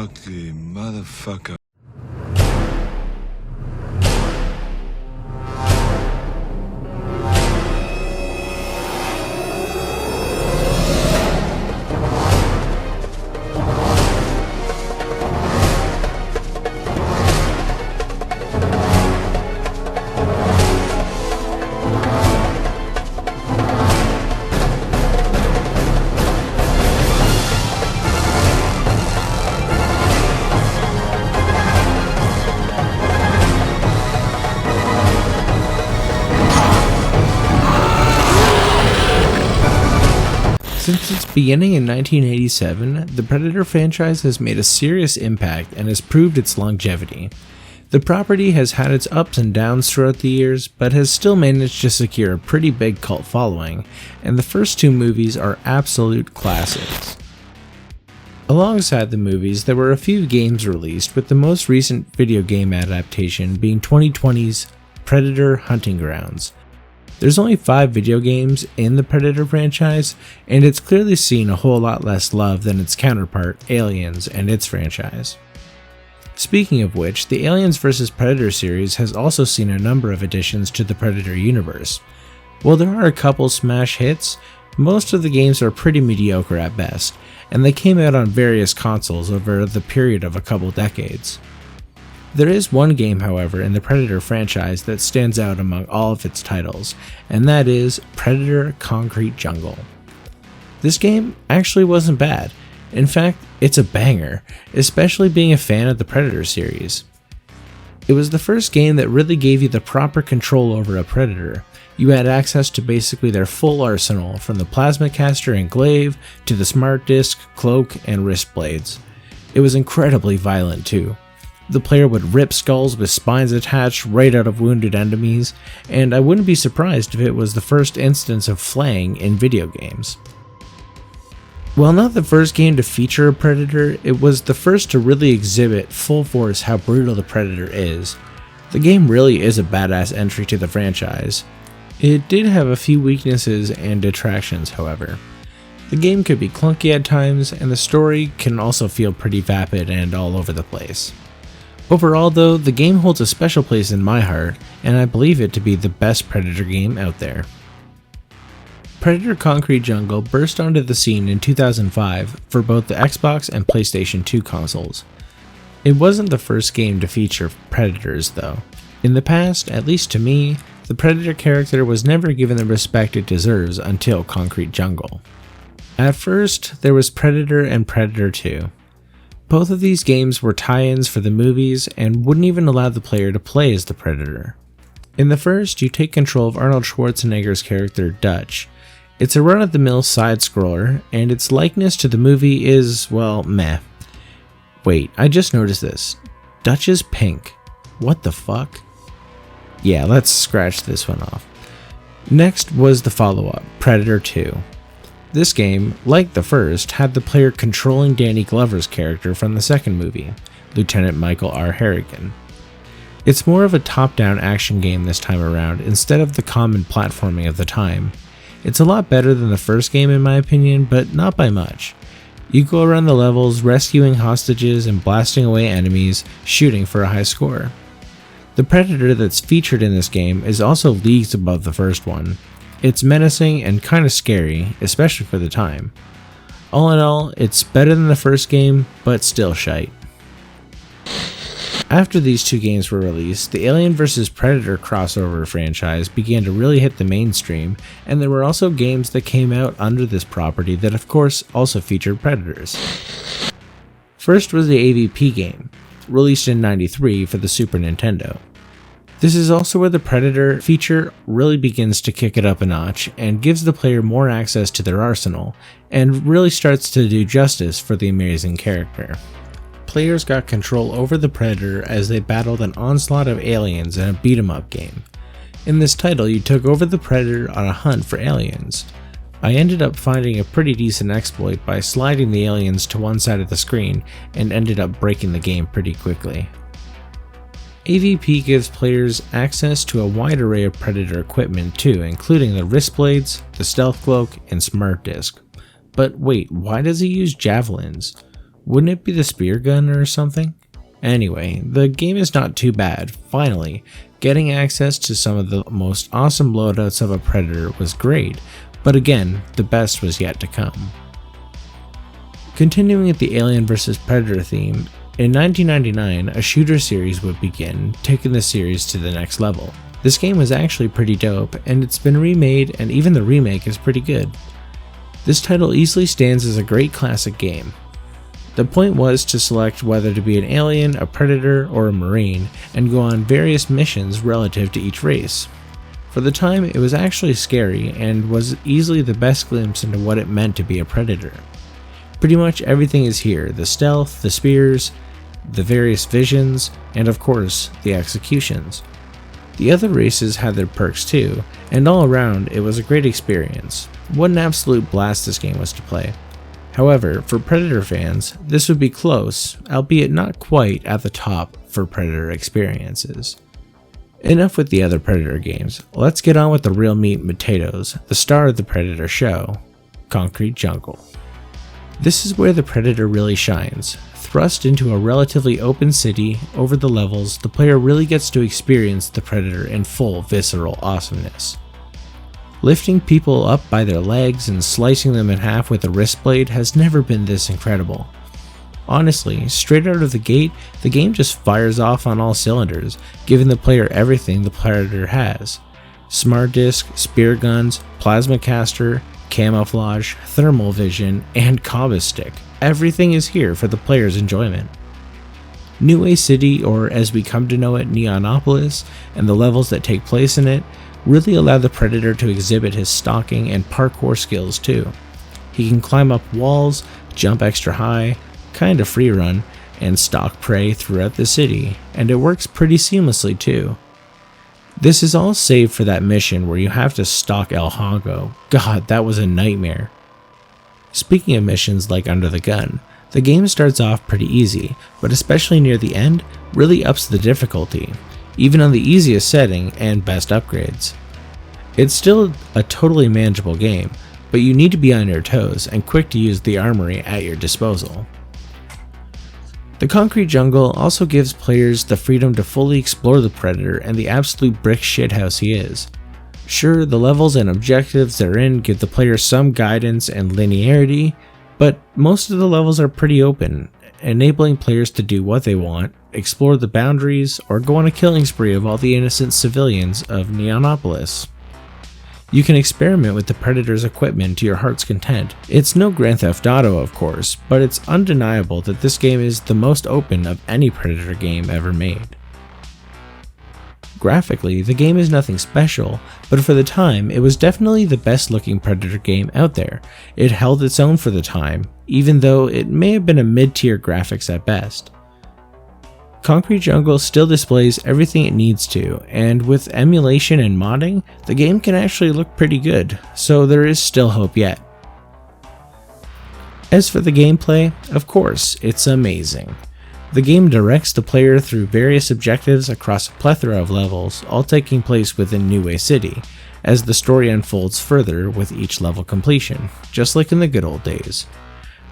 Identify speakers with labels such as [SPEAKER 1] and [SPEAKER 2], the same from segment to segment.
[SPEAKER 1] ugly motherfucker.
[SPEAKER 2] Since its beginning in 1987, the Predator franchise has made a serious impact and has proved its longevity. The property has had its ups and downs throughout the years, but has still managed to secure a pretty big cult following, and the first two movies are absolute classics. Alongside the movies, there were a few games released, with the most recent video game adaptation being 2020's Predator Hunting Grounds. There's only 5 video games in the Predator franchise, and it's clearly seen a whole lot less love than its counterpart, Aliens, and its franchise. Speaking of which, the Aliens vs. Predator series has also seen a number of additions to the Predator universe. While there are a couple smash hits, most of the games are pretty mediocre at best, and they came out on various consoles over the period of a couple decades. There is one game, however, in the Predator franchise that stands out among all of its titles, and that is Predator Concrete Jungle. This game actually wasn't bad. In fact, it's a banger, especially being a fan of the Predator series. It was the first game that really gave you the proper control over a Predator. You had access to basically their full arsenal, from the plasma caster and glaive to the smart disc, cloak, and wrist blades. It was incredibly violent too. The player would rip skulls with spines attached right out of wounded enemies, and I wouldn't be surprised if it was the first instance of flaying in video games. While not the first game to feature a Predator, it was the first to really exhibit full force how brutal the Predator is. The game really is a badass entry to the franchise. It did have a few weaknesses and detractions, however. The game could be clunky at times, and the story can also feel pretty vapid and all over the place. Overall though, the game holds a special place in my heart, and I believe it to be the best Predator game out there. Predator Concrete Jungle burst onto the scene in 2005 for both the Xbox and PlayStation 2 consoles. It wasn't the first game to feature Predators though. In the past, at least to me, the Predator character was never given the respect it deserves until Concrete Jungle. At first, there was Predator and Predator 2. Both of these games were tie-ins for the movies and wouldn't even allow the player to play as the Predator. In the first, you take control of Arnold Schwarzenegger's character Dutch. It's a run-of-the-mill side-scroller, and its likeness to the movie is, well, meh. Wait, I just noticed this. Dutch is pink. What the fuck? Yeah, let's scratch this one off. Next was the follow-up, Predator 2. This game, like the first, had the player controlling Danny Glover's character from the second movie, Lieutenant Michael R. Harrigan. It's more of a top-down action game this time around instead of the common platforming of the time. It's a lot better than the first game in my opinion, but not by much. You go around the levels rescuing hostages and blasting away enemies, shooting for a high score. The Predator that's featured in this game is also leagues above the first one. It's menacing and kinda scary, especially for the time. All in all, it's better than the first game, but still shite. After these two games were released, the Alien vs. Predator crossover franchise began to really hit the mainstream, and there were also games that came out under this property that of course also featured Predators. First was the AVP game, released in '93 for the Super Nintendo. This is also where the Predator feature really begins to kick it up a notch and gives the player more access to their arsenal, and really starts to do justice for the amazing character. Players got control over the Predator as they battled an onslaught of aliens in a beat-em-up game. In this title, you took over the Predator on a hunt for aliens. I ended up finding a pretty decent exploit by sliding the aliens to one side of the screen and ended up breaking the game pretty quickly. AVP gives players access to a wide array of Predator equipment too, including the wrist blades, the stealth cloak, and smart disc. But wait, why does he use javelins? Wouldn't it be the spear gun or something? Anyway, the game is not too bad. Finally, getting access to some of the most awesome loadouts of a Predator was great, but again, the best was yet to come. Continuing with the Alien vs Predator theme, in 1999, a shooter series would begin, taking the series to the next level. This game was actually pretty dope, and it's been remade, and even the remake is pretty good. This title easily stands as a great classic game. The point was to select whether to be an alien, a predator, or a marine, and go on various missions relative to each race. For the time, it was actually scary, and was easily the best glimpse into what it meant to be a predator. Pretty much everything is here: the stealth, the spears, the various visions, and of course, the executions. The other races had their perks too, and all around it was a great experience. What an absolute blast this game was to play. However, for Predator fans, this would be close, albeit not quite at the top for Predator experiences. Enough with the other Predator games, let's get on with the real meat and potatoes, the star of the Predator show, Concrete Jungle. This is where the Predator really shines. Thrust into a relatively open city, over the levels, the player really gets to experience the Predator in full visceral awesomeness. Lifting people up by their legs and slicing them in half with a wrist blade has never been this incredible. Honestly, straight out of the gate, the game just fires off on all cylinders, giving the player everything the Predator has. Smart disc, spear guns, plasma caster, camouflage, thermal vision, and combo stick. Everything is here for the player's enjoyment. New Way City, or as we come to know it, Neonopolis, and the levels that take place in it, really allow the Predator to exhibit his stalking and parkour skills too. He can climb up walls, jump extra high, kind of free run, and stalk prey throughout the city, and it works pretty seamlessly too. This is all save for that mission where you have to stalk El Hongo. God, that was a nightmare. Speaking of missions like Under the Gun, the game starts off pretty easy, but especially near the end, really ups the difficulty, even on the easiest setting and best upgrades. It's still a totally manageable game, but you need to be on your toes and quick to use the armory at your disposal. The Concrete Jungle also gives players the freedom to fully explore the Predator and the absolute brick shithouse he is. Sure, the levels and objectives they're in give the player some guidance and linearity, but most of the levels are pretty open, enabling players to do what they want, explore the boundaries, or go on a killing spree of all the innocent civilians of Neonopolis. You can experiment with the Predator's equipment to your heart's content. It's no Grand Theft Auto, of course, but it's undeniable that this game is the most open of any Predator game ever made. Graphically, the game is nothing special, but for the time, it was definitely the best looking Predator game out there. It held its own for the time, even though it may have been a mid-tier graphics at best. Concrete Jungle still displays everything it needs to, and with emulation and modding, the game can actually look pretty good, so there is still hope yet. As for the gameplay, of course, it's amazing. The game directs the player through various objectives across a plethora of levels, all taking place within New Way City, as the story unfolds further with each level completion, just like in the good old days.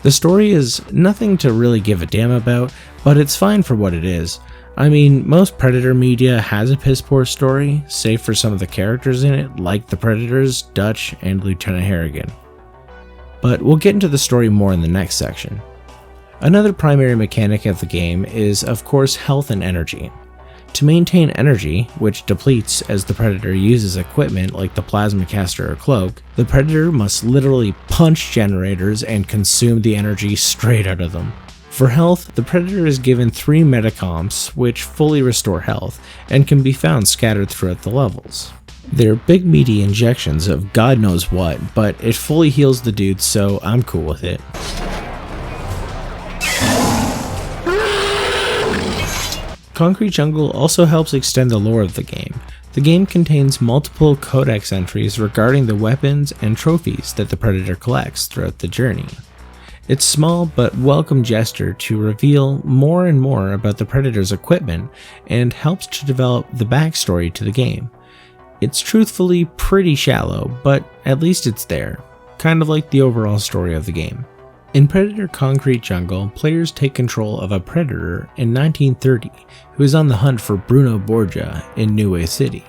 [SPEAKER 2] The story is nothing to really give a damn about, but it's fine for what it is. I mean, most Predator media has a piss poor story, save for some of the characters in it, like the Predators, Dutch, and Lieutenant Harrigan. But we'll get into the story more in the next section. Another primary mechanic of the game is, of course, health and energy. To maintain energy, which depletes as the Predator uses equipment like the plasma caster or cloak, the Predator must literally punch generators and consume the energy straight out of them. For health, the Predator is given 3 metacomps, which fully restore health, and can be found scattered throughout the levels. They're big meaty injections of God knows what, but it fully heals the dude, so I'm cool with it. Concrete Jungle also helps extend the lore of the game. The game contains multiple codex entries regarding the weapons and trophies that the Predator collects throughout the journey. It's a small but welcome gesture to reveal more and more about the Predator's equipment and helps to develop the backstory to the game. It's truthfully pretty shallow, but at least it's there, kind of like the overall story of the game. In Predator Concrete Jungle, players take control of a predator in 1930 who is on the hunt for Bruno Borgia in Niue City.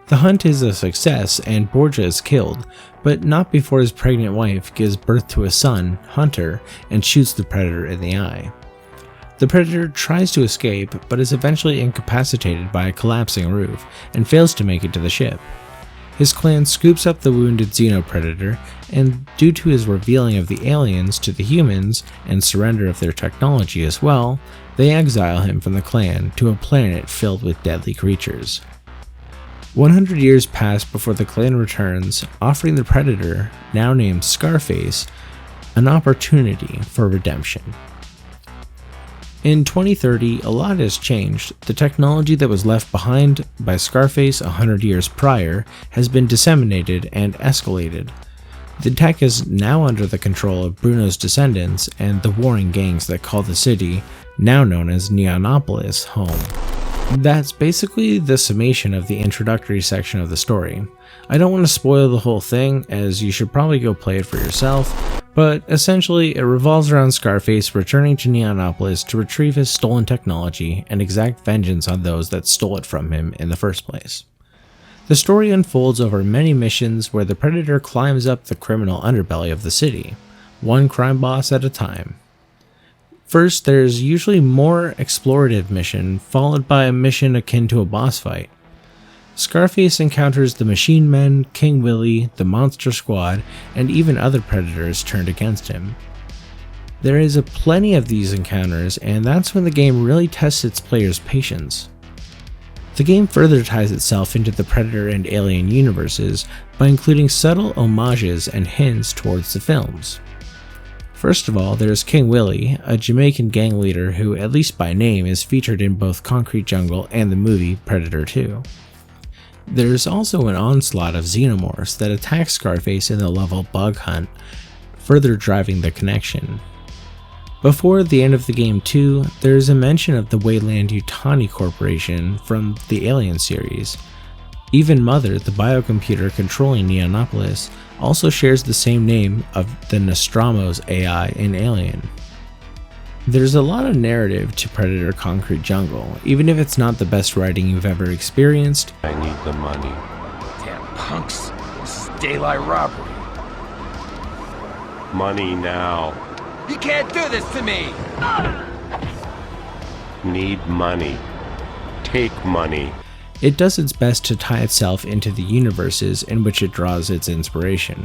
[SPEAKER 2] The hunt is a success and Borgia is killed, but not before his pregnant wife gives birth to a son, Hunter, and shoots the predator in the eye. The predator tries to escape, but is eventually incapacitated by a collapsing roof and fails to make it to the ship. His clan scoops up the wounded xenopredator, and due to his revealing of the aliens to the humans and surrender of their technology as well, they exile him from the clan to a planet filled with deadly creatures. 100 years pass before the clan returns, offering the predator, now named Scarface, an opportunity for redemption. In 2030, a lot has changed. The technology that was left behind by Scarface 100 years prior has been disseminated and escalated. The tech is now under the control of Bruno's descendants and the warring gangs that call the city, now known as Neonopolis, home. That's basically the summation of the introductory section of the story. I don't want to spoil the whole thing, as you should probably go play it for yourself, but essentially it revolves around Scarface returning to Neonopolis to retrieve his stolen technology and exact vengeance on those that stole it from him in the first place. The story unfolds over many missions where the Predator climbs up the criminal underbelly of the city, one crime boss at a time. First, there's usually more explorative mission, followed by a mission akin to a boss fight. Scarface encounters the Machine Men, King Willie, the Monster Squad, and even other predators turned against him. There is plenty of these encounters, and that's when the game really tests its players' patience. The game further ties itself into the Predator and Alien universes by including subtle homages and hints towards the films. First of all, there's King Willie, a Jamaican gang leader who, at least by name, is featured in both Concrete Jungle and the movie Predator 2. There's also an onslaught of xenomorphs that attack Scarface in the level Bug Hunt, further driving the connection. Before the end of the game too, there's a mention of the Weyland-Yutani Corporation from the Alien series. Even Mother, the biocomputer controlling Neonopolis, also shares the same name of the Nostromo's AI in Alien. There's a lot of narrative to Predator Concrete Jungle, even if it's not the best writing you've ever experienced.
[SPEAKER 3] I need the money.
[SPEAKER 4] Damn punks. This is daylight robbery.
[SPEAKER 3] Money now.
[SPEAKER 4] You can't do this to me!
[SPEAKER 3] Need money. Take money.
[SPEAKER 2] It does its best to tie itself into the universes in which it draws its inspiration.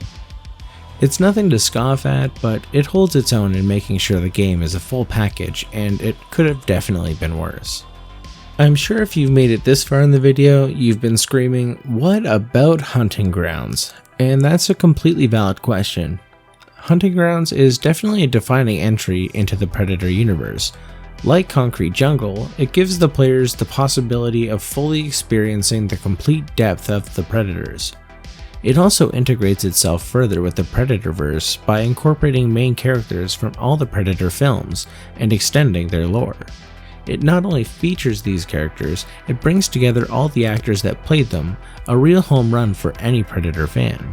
[SPEAKER 2] It's nothing to scoff at, but it holds its own in making sure the game is a full package, and it could have definitely been worse. I'm sure if you've made it this far in the video, you've been screaming, "What about Hunting Grounds?" And that's a completely valid question. Hunting Grounds is definitely a defining entry into the Predator universe. Like Concrete Jungle, it gives the players the possibility of fully experiencing the complete depth of the Predators. It also integrates itself further with the Predatorverse by incorporating main characters from all the Predator films and extending their lore. It not only features these characters, it brings together all the actors that played them, a real home run for any Predator fan.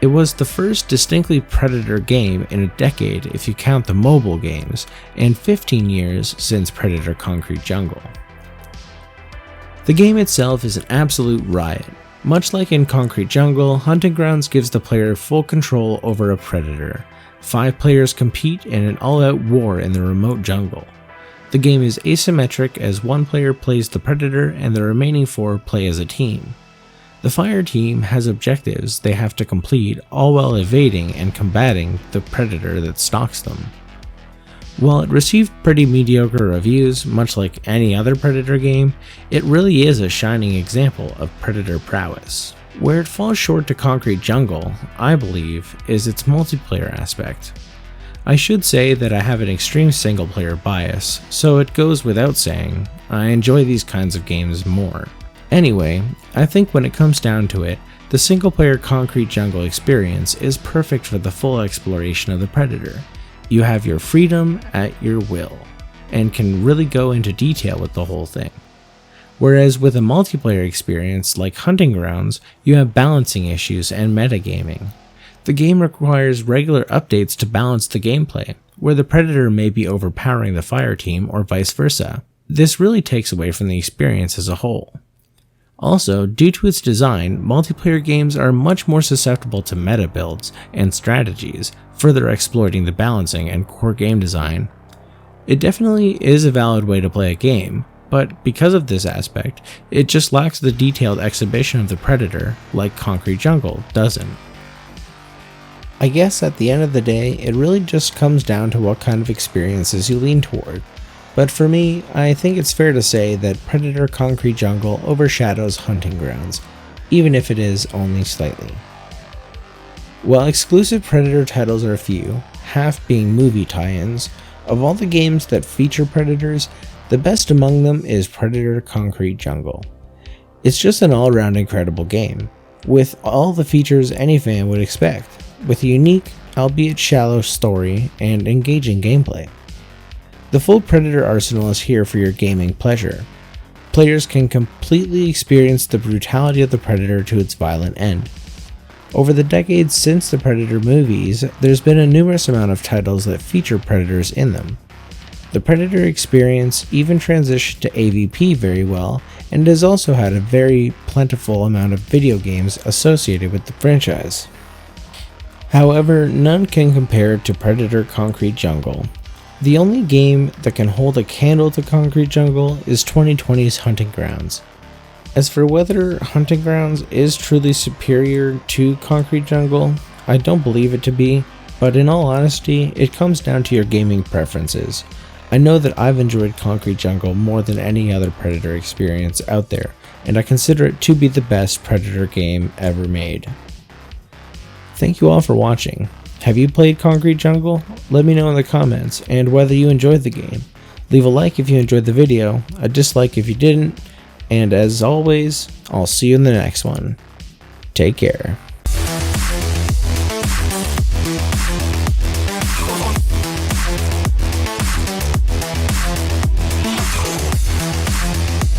[SPEAKER 2] It was the first distinctly Predator game in a decade if you count the mobile games, and 15 years since Predator Concrete Jungle. The game itself is an absolute riot. Much like in Concrete Jungle, Hunting Grounds gives the player full control over a predator. 5 players compete in an all-out war in the remote jungle. The game is asymmetric as one player plays the predator and the remaining 4 play as a team. The fire team has objectives they have to complete, all while evading and combating the predator that stalks them. While it received pretty mediocre reviews, much like any other Predator game, it really is a shining example of Predator prowess. Where it falls short to Concrete Jungle, I believe, is its multiplayer aspect. I should say that I have an extreme single-player bias, so it goes without saying, I enjoy these kinds of games more. Anyway, I think when it comes down to it, the single-player Concrete Jungle experience is perfect for the full exploration of the Predator. You have your freedom at your will, and can really go into detail with the whole thing. Whereas with a multiplayer experience like Hunting Grounds, you have balancing issues and metagaming. The game requires regular updates to balance the gameplay, where the Predator may be overpowering the fire team or vice versa. This really takes away from the experience as a whole. Also, due to its design, multiplayer games are much more susceptible to meta builds and strategies, further exploiting the balancing and core game design. It definitely is a valid way to play a game, but because of this aspect, it just lacks the detailed exhibition of the Predator like Concrete Jungle doesn't. I guess at the end of the day, it really just comes down to what kind of experiences you lean toward. But for me, I think it's fair to say that Predator Concrete Jungle overshadows Hunting Grounds, even if it is only slightly. While exclusive Predator titles are few, half being movie tie-ins, of all the games that feature Predators, the best among them is Predator Concrete Jungle. It's just an all-around incredible game, with all the features any fan would expect, with a unique, albeit shallow story and engaging gameplay. The full Predator arsenal is here for your gaming pleasure. Players can completely experience the brutality of the Predator to its violent end. Over the decades since the Predator movies, there's been a numerous amount of titles that feature Predators in them. The Predator experience even transitioned to AVP very well, and has also had a very plentiful amount of video games associated with the franchise. However, none can compare to Predator Concrete Jungle. The only game that can hold a candle to Concrete Jungle is 2020's Hunting Grounds. As for whether Hunting Grounds is truly superior to Concrete Jungle, I don't believe it to be, but in all honesty, it comes down to your gaming preferences. I know that I've enjoyed Concrete Jungle more than any other Predator experience out there, and I consider it to be the best Predator game ever made. Thank you all for watching. Have you played Concrete Jungle? Let me know in the comments, and whether you enjoyed the game. Leave a like if you enjoyed the video, a dislike if you didn't, and as always, I'll see you in the next one. Take care.